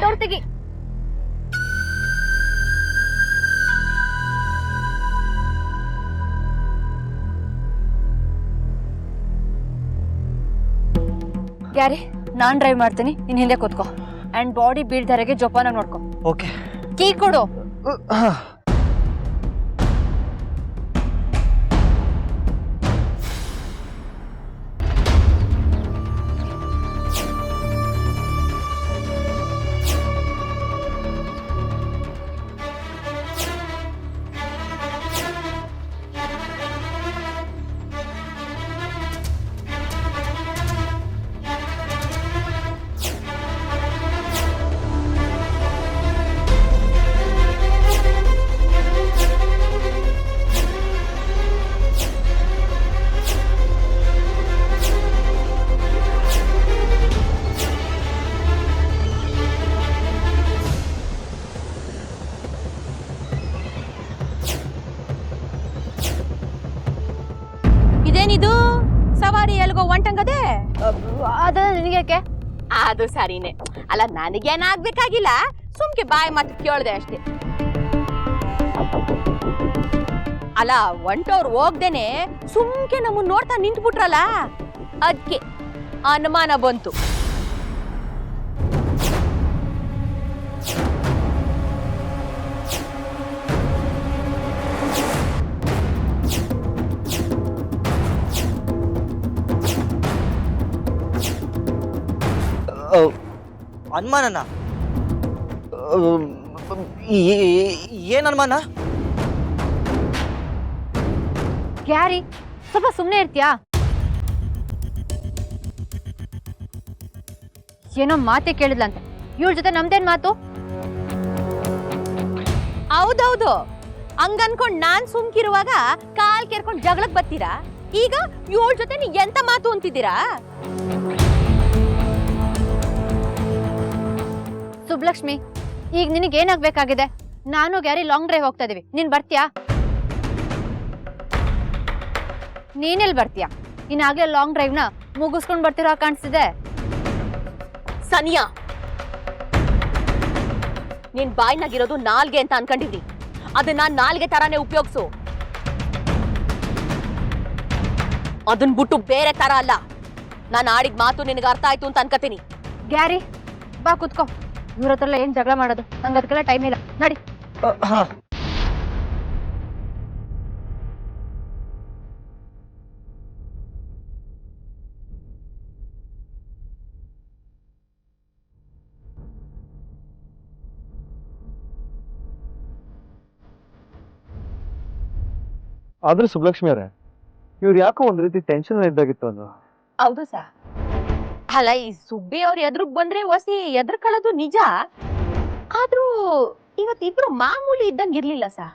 Door ತೆಗಿ. Gary, ನಾನ್ drive ಮಾಡ್ತೀನಿ, ನೀನ್ ಹಿಂದೆ ಕೂತ್ಕೋ. ಅಂಡ್ ಬಾಡಿ ಬೀಳ್ದಾರೆಗೆ ಜೋಪಾನಾಗಿ ನೋಡ್ಕೋ. ಓಕೆ. ಕೀ ಕೊಡು. ಇದೇನಿದು ಸವಾರಿ ಎಲ್ಗೋ ಒಂಟಂಗದೆ? ಅದ ನಿನಗ್ಯಾಕೆ? ಅದು ಸರಿನೇ. ಅಲ್ಲ, ನನಗೇನಾಗ್ಬೇಕಾಗಿಲ್ಲ, ಸುಮ್ಕೆ ಬಾಯಿ ಮಾತು ಕೇಳ್ದೆ ಅಷ್ಟೇ. ಅಲ್ಲ, ಒಂಟೋರು ಹೋಗ್ದೇನೆ ಸುಮ್ಕೆ ನಮ್ಮನ್ನ ನೋಡ್ತಾ ನಿಂತ್ಬಿಟ್ರಲ್ಲ, ಅದಕ್ಕೆ ಅನುಮಾನ ಬಂತು. ಅನುಮಾನನ? ಏನ್ ಅನುಮಾನ? ಗ್ಯಾರಿ, ಸ್ವಲ್ಪ ಸುಮ್ಮನೆ ಇರ್ತೀಯಾ? ಏನೋ ಮಾತೆ ಕೇಳಿದ್ಲಂತೆ, ಇವಳ ಜೊತೆ ನಮ್ದೇನ್ ಮಾತು? ಹೌದೌದು, ಹಂಗನ್ಕೊಂಡ್ ನಾನ್ ಸುಮ್ಕಿರುವಾಗ ಕಾಲ್ ಕೆರ್ಕೊಂಡ್ ಜಗಳಕ್ ಬರ್ತೀರಾ. ಈಗ ಇವಳ ಜೊತೆ ನೀ ಎಂತ ಮಾತು ಅಂತಿದ್ದೀರಾ? ಸುಬ್ಲಕ್ಷ್ಮಿ, ಈಗ ನಿನಗೆ ಏನಾಗ್ಬೇಕಾಗಿದೆ? ನಾನು ಗ್ಯಾರಿ ಲಾಂಗ್ ಡ್ರೈವ್ ಹೋಗ್ತಾ ಇದೀವಿ, ನೀನ್ ಬರ್ತೀಯಾ? ನೀನೆಲ್ ಬರ್ತೀಯಾ? ಇನ್ನಾಗ್ಲೇ ಲಾಂಗ್ ಡ್ರೈವ್ ನ ಮುಗಿಸ್ಕೊಂಡ್ ಬರ್ತಿರೋ ಕಾಣಿಸ್ತಿದೆ. ಸನಿಯಾ, ನೀನ್ ಬಾಯ್ನಾಗಿರೋದು ನಾಲ್ಗೆ ಅಂತ ಅನ್ಕೊಂಡಿದ್ವಿ, ಅದನ್ನ ನಾಲ್ಗೆ ತರಾನೇ ಉಪಯೋಗಿಸು. ಅದನ್ ಬಿಟ್ಟು ಬೇರೆ ತರ ಅಲ್ಲ. ನಾನು ಆಡಿದ ಮಾತು ನಿನಗೆ ಅರ್ಥ ಆಯ್ತು ಅಂತ ಅನ್ಕತೀನಿ. ಗ್ಯಾರಿ, ಬಾ ಕುತ್ಕೋ. ಇವ್ರ ಹತ್ರ ಏನ್ ಜಗಳ ಮಾಡೋದು? ನಂಗೆ ಅದಕ್ಕೆಲ್ಲ ಟೈಮ್ ಇಲ್ಲ, ನಡಿ. ಆದ್ರೆ ಸುಬ್ಲಕ್ಷ್ಮಿ ಅವರೇ, ಇವ್ರು ಯಾಕೋ ಒಂದ್ ರೀತಿ ಟೆನ್ಷನ್ ಇದ್ದಾಗಿತ್ತು ಅದು. ಹೌದು ಸಾ. ಅಲ್ಲ, ಈ ಸುಬ್ಬಿ ಅವ್ರ ಎದುರುಗ್ ಬಂದ್ರೆ ಹೊಸಿ ಎದುರು ಕಳೋದು ನಿಜ. ಆದ್ರೂ ಇವತ್ತಿಬ್ರು ಮಾಮೂಲಿ ಇದ್ದಂಗಿರ್ಲಿಲ್ಲ ಸಾ.